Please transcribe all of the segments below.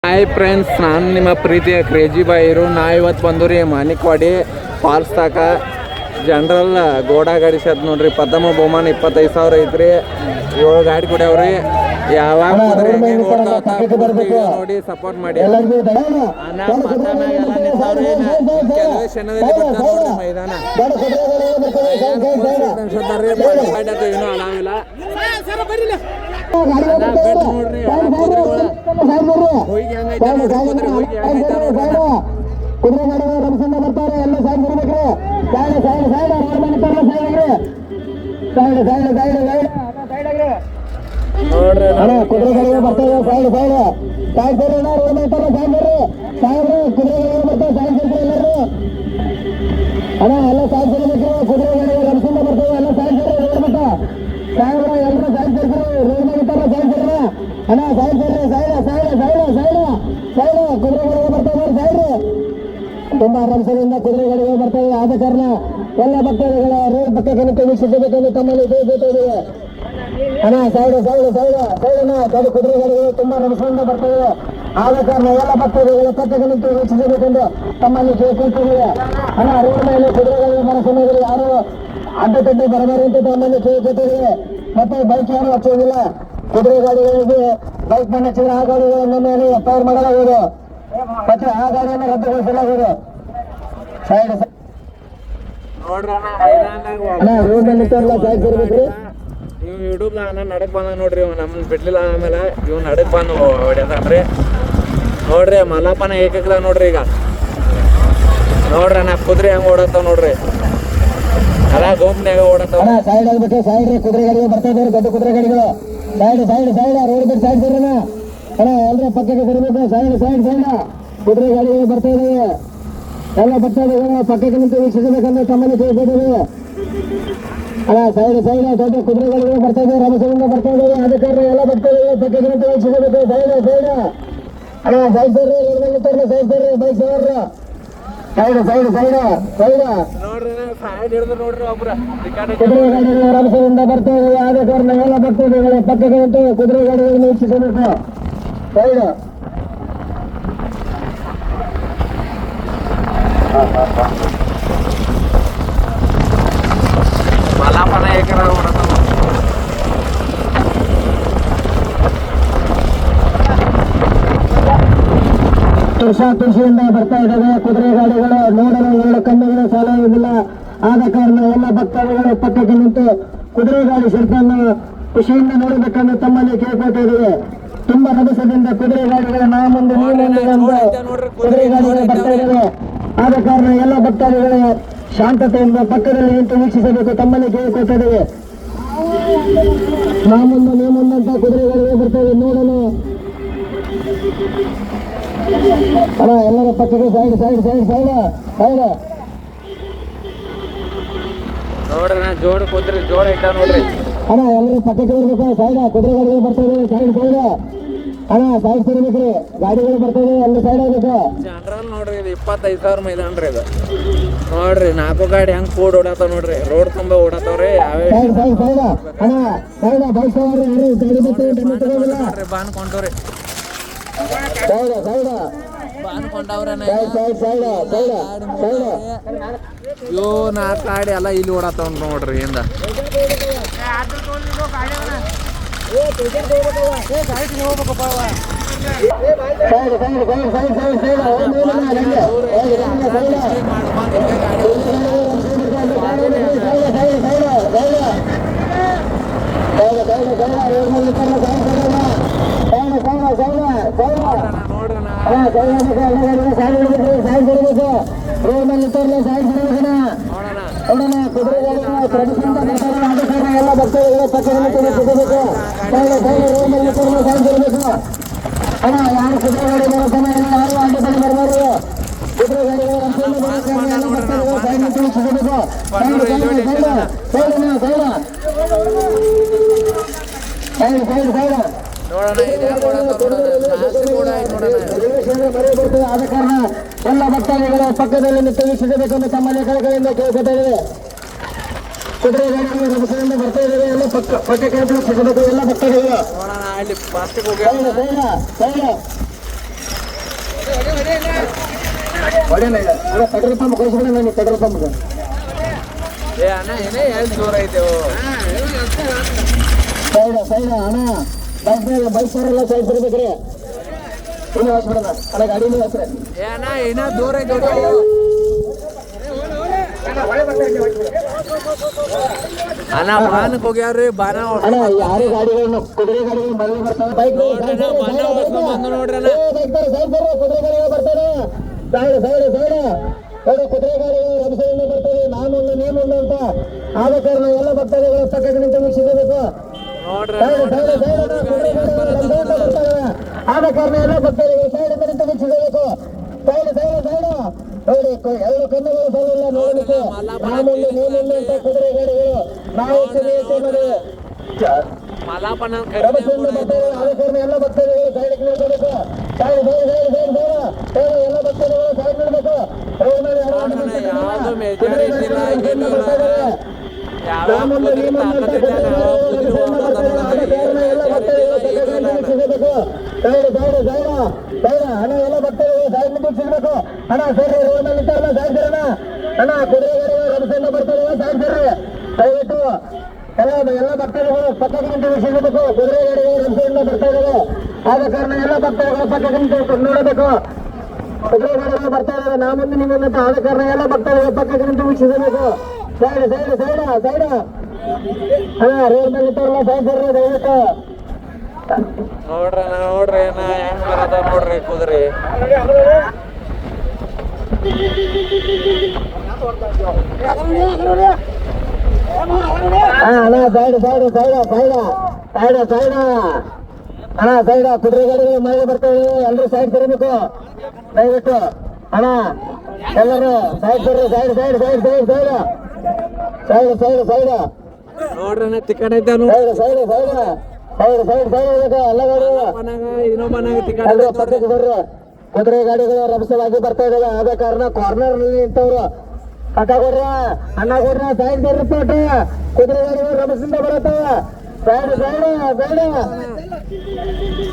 Hi friends, ನಾನು ನಿಮ್ಮ ಪ್ರೀತಿಯ ಕ್ರೇಜಿ ಬಾಯಿರು. ನಾ ಇವತ್ತು ಬಂದು ರೀ ಮಾನಿಕ್ವಾಡಿ ಫಾಲ್ಸ್ ತಾಕ ಜನರಲ್ ಗೋಡಾ ಗಾಡಿ ಸದ್ ನೋಡ್ರಿ. ಪ್ರಥಮ ಬಹುಮಾನ 25,000 ಐತ್ರಿ. 7 ಗಾಡಿ ಕೊಡ್ಯಾವ್ರಿ. ಯಾವಾಗ ನೋಡಿ ಸಪೋರ್ಟ್ ಮಾಡಿ. ನೋಡ್ರಿ ಮೈದಾನ ಏನೂ ಅಲಾವಿಲ್ಲ. ನೋಡ್ರಿ ಹೋಗಿ ಹೆಂಗೈತೆ ನೋಡ್ರಿ, ಹೋಗಿ ಹೆಂಗೈತೆ ನೋಡ್ರಿ. ಕುದುರೆ ಗಾಡಿಗಳು ರಮಸಂದ ಬರ್ತಾರೆ. ಎಲ್ಲ ಸೈಡ್ ಬರ್ಬೇಕ್ರಿ. ಸೈಡ್ ಸೈಡ್ ಸೈಡ್ ರೋಡ್ ಮೇಲೆ ಸೈಡ್ ಸೈಡ್ ಸೈಡ್ ಸೈಡ್ ನೋಡ್ರಿ ಕುದುರೆ ಗಾಡಿಗಳು ಬರ್ತವೆ. Side side side side road ಮೇಲೆ ಸೈಡ್ ಬರ್ರಿ. ಸೈಡ್ ಕುದುರೆ ಗಾಡಿಗಳು ಬರ್ತವೆ. ಸೈಡ್ ಬರ್ರಿ ಎಲ್ಲರೂ. ಅಣ್ಣ ಎಲ್ಲ ಸೈಡ್ ಬರ್ಬೇಕ್ರಿ. ಕುದುರೆ ಗಾಡಿಗಳು ರಮಸಂದ ಬರ್ತವೆ. ಎಲ್ಲ ಸೈಡ್ ಬರ್ರಿ. ರೋಡ್ ಮಟ್ಟ ಸೈಡ್ ಎಲ್ಲರೂ ಸೈಡ್ ಬರ್ರಿ. ರೋಡ್ ಮೇಲೆ ಸೈಡ್ ಬರ್ರಿ. ಅಣ್ಣ ಸೈಡ್ ಬರ್ರಿ. Side side side side side ಕುದುರೆ ಗಾಡಿಗಳು ಬರ್ತವೆ. ಸೈಡ್ ತುಂಬಾ ರಮಸದಿಂದ ಕುದುರೆ ಗಾಡಿಗಳು ಬರ್ತವೆ. ಆದ ಕಾರಣ ಎಲ್ಲ ಭಕ್ತಾದಿಗಳ ರೋಡ್ ಪಕ್ಕಕ್ಕೆ ನಿಂತು ವೀಕ್ಷಿಸಬೇಕೆಂದು ತಮ್ಮಲ್ಲಿ ತಿಳಿಸುತ್ತೇವೆ. ಅಣ್ಣ ಸೈಡ್ ಸೈಡ್ ಸೈಡ್ ಸೈಡ್ ಅದು ಕುದುರೆ ಗಾಡಿಗಳು ತುಂಬಾ ರಮಸದಿಂದ ಬರ್ತವೆ. ಆದ ಕಾರಣ ಎಲ್ಲ ಭಕ್ತಾದಿಗಳ ಪಕ್ಕಕ್ಕೆ ನಿಂತು ವೀಕ್ಷಿಸಬೇಕೆಂದು ತಮ್ಮಲ್ಲಿ ಕೇಳ್ಕೊಳ್ತೀವಿ. ಅಣ್ಣ ರೋಡ್ ಮೇಲೆ ಕುದುರೆ ಗಾಡಿಗಳು ಬರೋ ಸಮಯದಲ್ಲಿ ಯಾರು ಅಡ್ಡತಡ್ಡಿ ಬರಬಾರ ಅಂತ ತಮ್ಮಲ್ಲಿ ಕೇಳ್ಕೊಳ್ತೀವಿ. ಮತ್ತೆ ಬೈಕ್ ಯಾರು ಹಚ್ಚೋದಿಲ್ಲ. ಕುದುರೆ ಗಾಡಿಗಳಿಗೆ ಬೈಕ್ ನ ಹಚ್ಚಿದ್ರೆ ಆ ಗಾಡಿಗಳ ಮೇಲೆ ಎಫ್ಐಆರ್ ಮಾಡಲಾಗುವುದು. ಮತ್ತೆ ಆ ಗಾಡಿಯನ್ನು ರದ್ದುಗೊಳಿಸಲಾಗುವುದು. ಸೈಡ್ ರೋಡ್ ನಲ್ಲಿ ಸೈಡ್ ಬರ್ಬೇಕ್ರಿ. ಇವ್ ಯೂಟ್ಯೂಬ್ ನಡಕ್ ಬಂದ ನೋಡ್ರಿ. ಇವ್ ನಮ್ಮನ್ನ ಬಿಡ್ಲಿಲ್ಲ. ಆಮೇಲೆ ಇವ್ ನಡಕ್ ಬಂದು ಹೊಡ್ಯದನ್ರಿ. ನೋಡ್ರಿ ಮಲ್ಲಪ್ಪನ ಏಕಕ್ಲ ನೋಡ್ರಿ. ಈಗ ನೋಡ್ರಿ ನಾ ಕುದುರೆ ಹೆಂಗ್ ಓಡತ್ತಾವ ನೋಡ್ರಿ. ಅಲ್ಲ ಗುಂಪ್ನ್ಯಾಗ ಓಡತ್ತಾವ. ಸೈಡ್ ಆಗ್ಬಿಟ್ಟು ಸೈಡ್ ಕುದುರೆ ಗಾಡಿಗಳು ಬರ್ತಾ ಇದಾರೆ. ದೊಡ್ಡ ಕುದುರೆ ಗಾಡಿಗಳು ಸೈಡ್ ಸೈಡ್ ಸೈಡ್ ರೋಡ್ ಬಿಟ್ಟು ಸೈಡ್ ಬರ್ರಿ. ಅಣ್ಣ ಎಲ್ಲರ ಪಕ್ಕಕ್ಕೆ ಬರಬೇಕು. ಸೈಡ್ ಸೈಡ್ ಸೈಡ್ ಕುದುರೆ ಗಾಡಿಗಳು ಬರ್ತಾ ಇದಾವೆ. ಎಲ್ಲ ಭಕ್ತಾದಿಗಳು ಪಕ್ಕಕ್ಕೆ ನಿಂತು ವೀಕ್ಷಿಸಬೇಕಂದ್ರೆ ತಮ್ಮಲ್ಲಿ ತಿಳಿಸಿದ್ದೇವೆ. ಅಣ್ಣ ಸೈಡ್ ಸೈಡ್ ದೊಡ್ಡ ಕುದುರೆ ಗಾಡಿಗಳು ಬರ್ತಾ ಇದ್ದಾವೆ. ರಮಸದಿಂದ ಬರ್ತಾ ಇದ್ದಾವೆ. ಆದ ಕಾರಣ ಎಲ್ಲ ಭಕ್ತಾದಿಗಳು ಪಕ್ಕಕ್ಕೆ ನಿಂತು ವೀಕ್ಷಿಸಬೇಕು. ಸೈಡ್ ಸೈಡ್ ಅಣ್ಣ ಸೈಡ್ ಬರ್ರಿ. ಸೈಡ್ ಬರ್ರಿ. Bike side side side side side ನೋಡ್ರಿ ಸೈಡ್ ಹಿಡಿದು ನೋಡ್ರಿ. ಒಬ್ರ ಕುದುರೆ ಗಾಡಿಗಳು ರಮಸದಿಂದ ಬರ್ತಾ ಇದ್ದಾವೆ. ಆದ ಕಾರಣ ಎಲ್ಲ ಭಕ್ತಾದಿಗಳು ಪಕ್ಕಕ್ಕೆ ನಿಂತು ಕುದುರೆ ಗಾಡಿಗಳನ್ನು ವೀಕ್ಷಿಸಬೇಕು. ಸೈಡ್ ಮಲ್ಲಪ್ಪನ ಏಕರ ಓಡತ್ತಾವ. ತುರ್ಷಿಯಿಂದ ಬರ್ತಾ ಇದ್ದಾವೆ ಕುದುರೆ ಗಾಡಿಗಳು. ನೋಡಲು 2 ಕಣ್ಣುಗಳು ಸಾಲುವುದಿಲ್ಲ. ಆದ ಕಾರಣ ಎಲ್ಲ ಭಕ್ತಾದಿಗಳು ಪಕ್ಕಕ್ಕೆ ನಿಂತು ಕುದುರೆ ಗಾಡಿ ಶಿಲ್ಪನ್ನು ಖುಷಿಯಿಂದ ನೋಡಬೇಕೆಂದು ತಮ್ಮಲ್ಲಿ ಕೇಳ್ಕೊಳ್ತಾ ಇದ್ದೇವೆ. ತುಂಬಾ ರಭಸದಿಂದ ಕುದುರೆ ಗಾಡಿಗಳು ನಾ ಮುಂದೆ ಕುದುರೆ ಗಾಡಿಗಳು ಬರ್ತಾ ಇದ್ದಾವೆ. ಆದ ಕಾರಣ ಎಲ್ಲ ಭಕ್ತಾದಿಗಳು ಶಾಂತತೆಯಿಂದ ಪಕ್ಕದಲ್ಲಿ ನಿಂತು ವೀಕ್ಷಿಸಬೇಕು ತಮ್ಮಲ್ಲಿ ಕೇಳ್ಕೊಳ್ತಾ ಇದ್ದೇವೆ. ನಾ ಮುಂದೆ ನೀವು ಮುಂದಂತ ಕುದುರೆ ಗಾಡಿಗಳು ಬರ್ತವೆ. ನೋಡಲು ಅಣ್ಣ ಎಲ್ಲರ ಪಕ್ಕಕ್ಕೆ side side side side side ನೋಡ್ರಿ ನಾ ಜೋಡ್ ಐತ ನೋಡ್ರಿ. ಅಣ್ಣ ಎಲ್ಲರೂ ಪಕ್ಕಕ್ಕೆ ಬರ್ಬೇಕು. ಸೈಡ್ ಕುದುರೆ ಗಾಡಿಗಳು ಬರ್ತಾ ಇದಾವೆ. ಸೈಡ್ ಸೈಡ್ ಅಣ್ಣ ಸೈಡ್ ತಿರ್ಬೇಕ್ರಿ. ಗಾಡಿಗಳು ಬರ್ತಾ ಇದಾವೆ. ಅಲ್ಲಿ ಸೈಡ್ ಆಗ್ಬೇಕು. ಜನರಲ್ ನೋಡ್ರಿ. ಇದು 25,000 ಮೈದಾನ ರೀ. ಇದು ನೋಡ್ರಿ 4 ಗಾಡಿ ಹೆಂಗ್ ಕೂಡ್ ಓಡಾತಾವ ನೋಡ್ರಿ. ರೋಡ್ ತುಂಬಾ ಓಡಾತಾವ್ರಿ. ಸೈಡ್ ಸೈಡ್ ಸೈಡ್ ಅಣ್ಣ ಸೈಡ್ ಬೈಕ್ ಸವಾರಿ ಯಾರು ಗಾಡಿ ನೋಡ್ರಿ ಬಾನ್ ಕೊಂಡವ್ರಿ. ಸೈಡ್ ಸೈಡ್ ಬಾನ್ ಕೊಂಡವ್ರ ಸೈಡ್ ಸೈಡ್ ಸೈಡ್ ಸೈಡ್ ಇವು 4 ಗಾಡಿ ಎಲ್ಲ ಇಲ್ಲಿ ಓಡಾತಾವ ನೋಡ್ರಿ. ಹಿಂದ side side side side side side road ಮೇಲೆ ಸೈಡ್ ನೋಡೋಣ. ಕುದುರೆ ಎಲ್ಲ ಭಕ್ತರಿಗೆ ಪಕ್ಕದಲ್ಲಿ ಸಿಗಬೇಕು. ಸೈಡ್ ಸೈಡ್ ರೋಡ್ ಮೇಲೆ ಸೈಡ್ ಬರಬೇಕು. ಅಣ್ಣ ಯಾರು ಕುದುರೆ ಗಾಡಿ ಬರೋ ಸಮಯದಲ್ಲಿ ಯಾರು ಅಡ್ಡದಲ್ಲಿ ಬರಬಾರ್ದು. ಕುದುರೆ ಗಾಡಿಗಳು ಎಲ್ಲ ಭಕ್ತರಿಗೆ ಸೈಡ್ ನಿಂತು ವೀಕ್ಷಿಸಬೇಕು. Side side side side side side side ಆದ ಕಾರಣ ಎಲ್ಲ ಭಕ್ತಾದಿಗಳು ಪಕ್ಕದಲ್ಲಿ ನಿಂತು ವೀಕ್ಷಿಸಬೇಕೆಂದು ತಮ್ಮಲ್ಲಿ ಕಳಕಳಿಯಿಂದ ಕೇಳ್ಕೊಳ್ತಾ. ಕುದುರೆ ಗಾಡಿಗಳು ರಭಸದಿಂದ ಬರ್ತಾ ಇದ್ದಾವೆ. ಎಲ್ಲ ಪಕ್ಕಕ್ಕೆ ವೀಕ್ಷಿಸಬೇಕು ಎಲ್ಲ ಭಕ್ತಾದಿಗಳು. ಹೊಡೆಯಲ್ಲ ಈಗ ಅಣ್ಣ ಪೆಟ್ರೋಲ್ ಪಂಪ್ ಕಳಿಸ್ಬಿಡ ನಾನು ಪೆಟ್ರೋಲ್ ಪಂಪ್ಗೆ ಏ ಅಣ್ಣ ಏನೇ ಎಲ್ಲಿ ದೂರ ಐತೆವು ಸೈಡ್ ಅಣ್ಣ ಬೈಕ್ ಬರಲ್ಲ ಸೈಡ್ ಬರ್ಬೇಕ್ರಿ ಇನ್ನು ಹಾಸ್ಬಿಡೋಣ ಅಣ್ಣ ಗಾಡಿನೂ ಹಸ್ರೆ ಏ ಅಣ್ಣ ಏನ ದೂರ ಐತೆ ಅಣ್ಣ ಬಾನಕ್ ಹೋಗ್ಯಾವ್ರಿ ಬಾನ ಅಣ್ಣ ಯಾರು ಗಾಡಿಗಳನ್ನು ಕುದುರೆ ಗಾಡಿಗಳು ಮರಳಿ ಬರ್ತಾವೆ ಬೈಕ್ ಬಂದು ನೋಡ್ರಿ ಅಣ್ಣ ಕುದುರೆ ಗಾಡಿಗಳು ಬರ್ತಾರೆ ಸೈಡ್ ಕುದುರೆ ಗಾಡಿಗಳು ರಭಸದಿಂದ ಬರ್ತವೆ ನಾನೊಂದು ನೀನೊಂದು ಅಂತ ಆದ ಕಾರಣ ಎಲ್ಲ ಭಕ್ತಾದಿಗಳು ಪಕ್ಕಕ್ಕೆ ನಿಂತು ವೀಕ್ಷಿಸಬೇಕು ನೋಡ್ರಿ ಆದ ಕಾರಣ ಎಲ್ಲ ಭಕ್ತಾದಿಗಳು ಸೈಡ್ ನಿಂತು ವೀಕ್ಷಿಸಬೇಕು ಸೈಡ್ ನೋಡಿ ಎರಡು ಕಣ್ಣುಗಳು ಸರಿಯಿಲ್ಲ ನೋಡಲಿಕ್ಕೆ ನಾನೊಂದು ನೀನೊಂದು ಅಂತ ಕುದುರೆ ಗಾಡಿಗಳು ನಾವು ಮಲಾಪನ ರಭಸದಿಂದ ಬರ್ತವೆ ಆದ ಕಾರಣ ಎಲ್ಲ ಭಕ್ತಾದಿಗಳು ಸೈಡ್ಗೆ ನಿಲ್ಬೇಕು ಸೈಡ್ ಎಲ್ಲ ಭಕ್ತಾದಿಗಳು ಸೈಡ್ ನಿಲ್ಬೇಕು ಯಾವ್ದು ಮೇಜರ್ ಇದ್ದಿಲ್ಲ ಹಣ ಎಲ್ಲ ಬರ್ತದೆ ಸೈಡ್ ನಿಂತು ಸಿಗ್ಬೇಕು ಹಣ ಸರಿ ರೋಡ್ ಮೇಲೆ ನಿಂತಾರಲ್ಲ ಸೈಡ್ ಸರಣ ಹಣ ಕುದುರೆ ಗಾಡಿಗಳು ರಭಸದಿಂದ ಬರ್ತದೆ ಸೈಡ್ ಸರಿ ದಯವಿಟ್ಟು ಎಲ್ಲ ಭಕ್ತಾದಿಗಳು ಪಕ್ಕಕ್ಕೆ ನಿಂತು ವೀಕ್ಷಿಸಬೇಕು ಕುದುರೆ ಗಾಡಿಗಳು ರಭಸದಿಂದ ಬರ್ತಾ ಇದಾವೆ ಆದ ಕಾರಣ ಎಲ್ಲ ಭಕ್ತಾದಿಗಳು ಪಕ್ಕಕ್ಕೆ ನಿಂತು ನೋಡಬೇಕು ಕುದುರೆ ಗಾಡಿಗಳು ಬರ್ತಾ ಇದಾವೆ ನಾ ಮುಂದೆ ನಿಮ್ಮಂತ ಆದ ಕಾರಣ ಎಲ್ಲ ಭಕ್ತಾದಿಗಳು ಪಕ್ಕಕ್ಕೆ ನಿಂತು ವೀಕ್ಷಿಸಬೇಕು ಸೈಡ್ ಹಣ ರೋಡ್ ಮೇಲೆ ನಿಂತಾರಲ್ಲ ಸೈಡ್ ಸರಿ ದಯವಿಟ್ಟು ನೋಡ್ರಿ ಅಣ್ಣ ಹೆಂಗ್ ಬರದ ನೋಡ್ರಿ ಕುದುರೆ ಅಣ್ಣ ಸೈಡ್ ಅಣ್ಣ ಸೈಡ್ ಕುದುರೆ ಗಾಡಿಗಳು ಮಳೆ ಬರ್ತವೆ ಎಲ್ಲರೂ ಸೈಡ್ ತಿರಬೇಕು ದಯವಿಟ್ಟು ಅಣ್ಣ ಎಲ್ಲರೂ ಸೈಡ್ ನೋಡ್ರಿ ಅಣ್ಣ ತಿಕ್ಕಟ್ ಐತೆ ಸೈಡ್ ಎಲ್ಲ ಇನ್ನೊಬ್ಬನಾಗ ತಿಕ್ಕಟ್ ಎಲ್ಲರೂ ಪಕ್ಕಕ್ಕೆ ಬರ್ರಿ ಕುದುರೆ ಗಾಡಿಗಳು ರಭಸವಾಗಿ ಬರ್ತಾ ಇದಾವೆ ಆದ ಕಾರಣ ಕಾರ್ನರ್ ನಲ್ಲಿ ನಿಂತವ್ರು ಪಕ್ಕ ಕೊಡ್ರ ಅಣ್ಣ ಕೊಡ್ರ ಸೈಡ್ ರಿಪೋರ್ಟ್ ಕುದುರೆ ಗಾಡಿಗಳು ರಭಸದಿಂದ ಬರುತ್ತವೆ ಸೈಡ್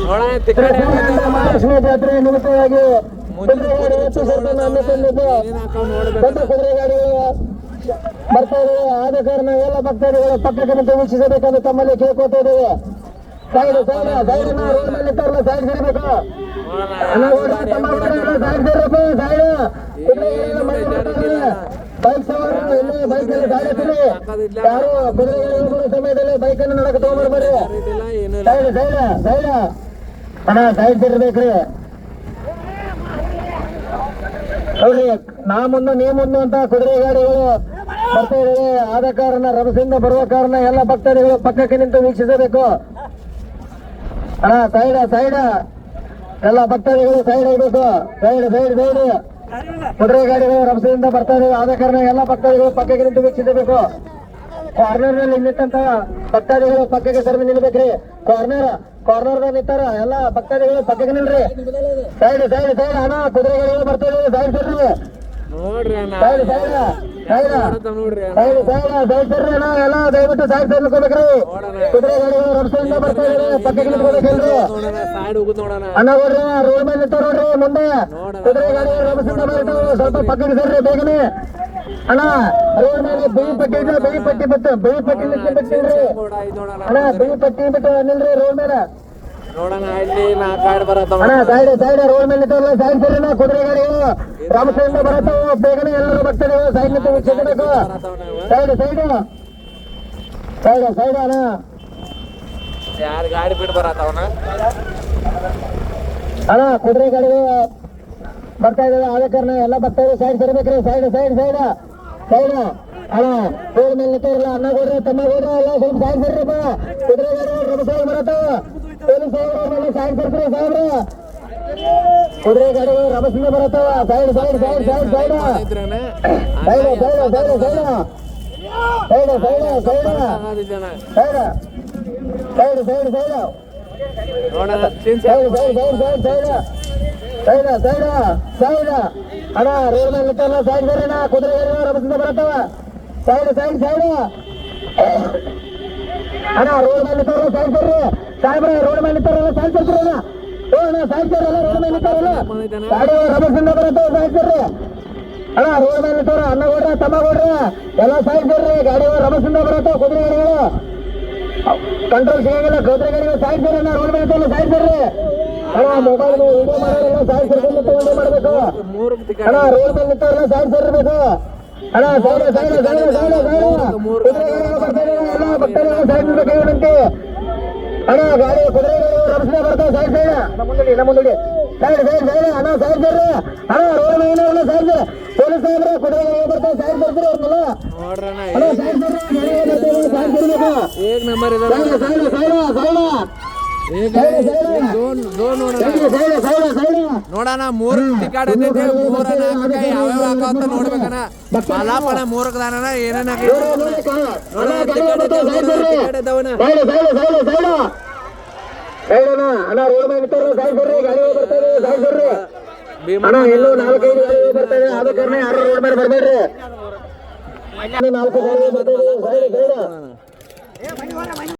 ನೋಡೋಣ ತಿಕ್ಕಟ್ ಮಹಾಲಕ್ಷ್ಮಿ ಜಾತ್ರೆ ನಿಮಿತ್ತವಾಗಿ ಕುದುರೆ ಗಾಡಿ ಹೆಚ್ಚು ಸ್ವಲ್ಪ ಹಮ್ಮಿಕೊಂಡಿದ್ದು ದೊಡ್ಡ ಕುದುರೆ ಗಾಡಿಗಳು ಬರ್ತಾ ಇದಾವೆ ಆದ ಕಾರಣ ಎಲ್ಲ ಭಕ್ತಾದಿಗಳು ಪಕ್ಕಕ್ಕೆ ನಿಂತು ವೀಕ್ಷಿಸಬೇಕೆಂದು ತಮ್ಮಲ್ಲಿ ಕೇಳ್ಕೊತಾ ಇದ್ದೇವೆ ಸೈಡ್ ರೋಡ್ ಮೇಲೆ ನಿಂತಾರಲ್ಲ ಸೈಡ್ ಸಿಗಬೇಕು ಬೈಕ್ ಸವಾರರು ಇಲ್ಲಿ ಬೈಕ್ ನಲ್ಲಿ ಗಾಡಿಸ್ರಿ ಯಾರು ಕುದುರೆ ಸಮಯದಲ್ಲಿ ಬೈಕ್ ಅನ್ನು ನಡಕ ತಗೊಂಡ್ಬರ್ರಿ ಸೈಡ್ ಅಣ್ಣ ಸೈಡ್ ತಿರ್ಬೇಕ್ರಿ ನೋಡ್ರಿ ನಾ ಮುಂದೆ ನೀ ಮುಂದೆ ಅಂತ ಕುದುರೆ ಗಾಡಿಗಳು ಬರ್ತಾ ಇದಾವೆ ಆದ ಕಾರಣ ರಭಸದಿಂದ ಬರುವ ಕಾರಣ ಎಲ್ಲ ಭಕ್ತಾದಿಗಳು ಪಕ್ಕಕ್ಕೆ ನಿಂತು ವೀಕ್ಷಿಸಬೇಕು ಅಣ್ಣ ಸೈಡ್ ಎಲ್ಲ ಭಕ್ತಾದಿಗಳು ಸೈಡ್ ಹೋಗ್ಬೇಕು ಸೈಡ್ ಕುದುರೆ ಗಾಡಿಗಳು ರಭಸದಿಂದ ಬರ್ತಾ ಇದಾವೆ ಆದ ಕಾರಣ ಎಲ್ಲ ಭಕ್ತಾದಿಗಳು ಪಕ್ಕಕ್ಕೆ ನಿಂತು ವೀಕ್ಷಿಸಬೇಕು ಕಾರ್ನರ್ ನಲ್ಲಿ ನಿಂತಂತ ಭಕ್ತಾದಿಗಳು ಪಕ್ಕಕ್ಕೆ ಸರಿದು ನಿಲ್ಬೇಕ್ರಿ ಕಾರ್ನರ್ ನಿಂತಾರ ಎಲ್ಲ ಭಕ್ತಾದಿಗಳು ಪಕ್ಕಕ್ಕೆ ನಿಲ್ರಿ ಸೈಡ್ ಅಣ್ಣ ಕುದುರೆ ಗಾಡಿಗಳು ಬರ್ತಾ ಇದಾವೆ ಸೈಡ್ ಸರ್ರಿ ನೋಡ್ರಿ ಅಣ್ಣ ನೋಡ್ರಿ ಸರ್ರಿ ಅಣ್ಣ ಎಲ್ಲ ದಯವಿಟ್ಟು ಸೈಡ್ ನಿಲ್ಕೋಬೇಕ್ರಿ ಕುದುರೆ ಗಾಡಿಗಳು ರಭಸದಿಂದ ಬರ್ತಾ ಇದಾವೆ ಪಕ್ಕಕ್ಕೆ ನಿಲ್ಕೋಬೇಕಲ್ರಿ ಸೈಡ್ ಹೋಗುದ್ ನೋಡೋಣ ಅಣ್ಣ ನೋಡ್ರಿ ರೋಡ್ ಮೇಲೆ ನಿಂತಾರ ನೋಡ್ರಿ ಮುಂದೆ ಕುದುರೆ ಗಾಡಿಗಳು ರಭಸದಿಂದ ಬರ್ತಾವೆ ಸ್ವಲ್ಪ ಪಕ್ಕಕ್ಕೆ ಸರ್ರಿ ಬೇಗನೆ ಅಣ್ಣ ರೋಡ್ ಮೇಲೆ ಬಿಳಿ ಪಟ್ಟಿ ಅಣ್ಣ ಬಿಳಿ ಪಟ್ಟಿ ಬಿಟ್ಟು ನಿಲ್ರಿ ರೋಡ್ ಮೇಲೆ ನೋಡೋಣ ಇಲ್ಲಿ ನಾಲ್ಕಾಡ್ ಬರತ್ತ ಅಣ್ಣ ಸೈಡ್ ರೋಡ್ ಮೇಲೆ ನಿಂತಲ್ಲ ಸೈಡ್ ಸರಿನ ಕುದುರೆ ಗಾಡಿಗಳು ರಭಸದಿಂದ ಬರತ್ತಾವ ಬೇಗನೆ ಎಲ್ಲರೂ ಬರ್ತಾರೆ ಸೈಡ್ ನಿಂತು ವೀಕ್ಷಿಸಬೇಕು ಸೈಡ್ ಅಣ್ಣ ಯಾರು ಗಾಡಿ ಬಿಟ್ಟು ಬರತ್ತವನ ಅಣ್ಣ ಕುದುರೆ ಗಾಡಿಗಳು ಬರ್ತಾ ಇದಾವೆ ಆದ ಕಾರಣ ಎಲ್ಲ ಬರ್ತಾ ಇದಾವೆ ಸೈಡ್ ಸರಿಬೇಕ್ರಿ ಸೈಡ್ ಅಣ್ಣ ರೋಡ್ ಮೇಲೆ ನಿಂತಿರಲ್ಲ ಅಣ್ಣ ಕೊಡ್ರಿ ತಮ್ಮ ಕೊಡ್ರಿ ಎಲ್ಲ ಸ್ವಲ್ಪ ಸೈಡ್ ಸರಿರಪ್ಪ ಕುದುರೆ ಗಾಡಿಗಳು ರಭಸವಾಗಿ ಬರತ್ತಾವ ಸೈಡ್ ಸರ್ಕ್ರಿ ಸಾಹೇಬ್ರ ಕುದುರೆ ಗಾಡಿಗಳು ರಭಸದಿಂದ ಬರತ್ತಾವ ಸೈಡ್ ಅಣ್ಣ ರೋಡ್ ಮೇಲೆ ನಿಂತಲ್ಲ ಸೈಡ್ ಸರಿನ ಕುದುರೆ ಗಾಡಿಗಳು ರಭಸದಿಂದ ಬರತ್ತಾವ ಸೈಡ್ ಅಣ್ಣ ರೋಡ್ ಮೇಲೆ ನಿಂತಾರಲ್ಲ ಸೈಡ್ ಸರ್ರಿ ಸಾಹೇಬ್ರ ರೋಡ್ ಮೇಲೆ ನಿಂತಾರಲ್ಲ ಸೈಡ್ ಸರ್ಕ್ರಿ ಅಣ್ಣ ಸೈಡ್ ಸೇರಿ ಎಲ್ಲ ರೋಡ್ ಮೇಲೆ ನಿಂತಾರಲ್ಲ ಗಾಡಿ ರಮೇಶಿಂದ ಬರುತ್ತೆ ಸೈಡ್ ಸೇರಿ ಅಣ್ಣ ರೋಡ್ ಮೇಲೆ ನಿಂತಾರ ಅಣ್ಣ ಕೊಡ್ರಿ ತಮ್ಮ ಕೊಡ್ರಿ ಎಲ್ಲ ಸೈಡ್ ಸೇರಿ ಗಾಡಿ ರಮೇಶಿಂದ ಬರುತ್ತೆ ಕುದುರೆ ಗಾಡಿಗಳು ಕಂಟ್ರೋಲ್ ಸಿಗಂಗಿಲ್ಲ ಕುದುರೆ ಗಾಡಿಗಳು ಸೈಡ್ ಸೇರಿ ಅಣ್ಣ ರೋಡ್ ಮೇಲೆ ನಿಂತಾರಲ್ಲ ಸೈಡ್ ಸೇರಿ ಅಣ್ಣ ಮೊಬೈಲ್ ವಿಡಿಯೋ ಮಾಡೋರೆಲ್ಲ ಸೈಡ್ ಸೇರ್ಕೊಂಡು ತಗೊಂಡು ಮಾಡಬೇಕು ಅಣ್ಣ ರೋಡ್ ಮೇಲೆ ನಿಂತಾರಲ್ಲ ಸೈಡ್ ಸೇರಿರ್ಬೇಕು ಅಣ್ಣ side side side side side ಕುದುರೆ ಗಾಡಿಗಳು ಬರ್ತಾರೆ ಎಲ್ಲ ಭಕ್ತರು ಸೈಡ್ ಕೈ ವಿನಂತಿ ಅಣ್ಣ ಗಾಡಿ ಕುದುರೆ ರಮಸ್ನ ಬರ್ತಾವ ಸೈಡ್ ಸೈಡ್ ಮುಂದುಡಿ ಸೈಡ್ ಸೈಡ್ ಸೈಡ್ ಅಣ್ಣ ಸೈಡ್ ಸೇರ್ರಿ ಅಣ್ಣ ರೋಡ್ ಮೇಲೆ ಸೈಡ್ ಸೇರಿ ಪೊಲೀಸ್ ಸಾಹೇಬ್ರ ಕುದುರೆ ಬರ್ತಾವ ಸೈಡ್ ಸೇರ್ತೀರಿ ಅವ್ರನ್ನೆಲ್ಲ ನೋಡ್ರಣ್ಣ ಅಣ್ಣ ಸೈಡ್ ಸೇರ್ರಿ ಸೈಡ್ ಸೇರ್ಬೇಕು ಏಕ್ ನಂಬರ್ ಇದೆ ಸೈಡ್ ಸೈಡ್ ಸೈಡ್ ಸೈಡ್ ನೋಡಣ 3 ಟಿಕೆಟ್ ಐತೈತೆ 3 4 ಯಾವ್ಯಾವ ಹಾಕಂತ ನೋಡ್ಬೇಕಣ್ಣ ಮಲಾಪಣ 3 ದಾನನ ಏನೇನ ಅಣ್ಣ ರೋಡ್ ಮೇಲೆ ಸೈಡ್ ಬರ್ರಿ ಗಾಡಿ ಬರ್ತದೆ ಸೈಡ್ ಬರ್ರಿ ಅಣ್ಣ ಇನ್ನೂ 4-5 ಗಾಡಿ ಬರ್ತದೆ ಆದ ಕಾರಣ ಯಾರು ರೋಡ್ ಮೇಲೆ ಬರ್ಬೇಡ್ರಿ 4 ಗಾಡಿ ಬರ್ತದೆ ಸೈಡ್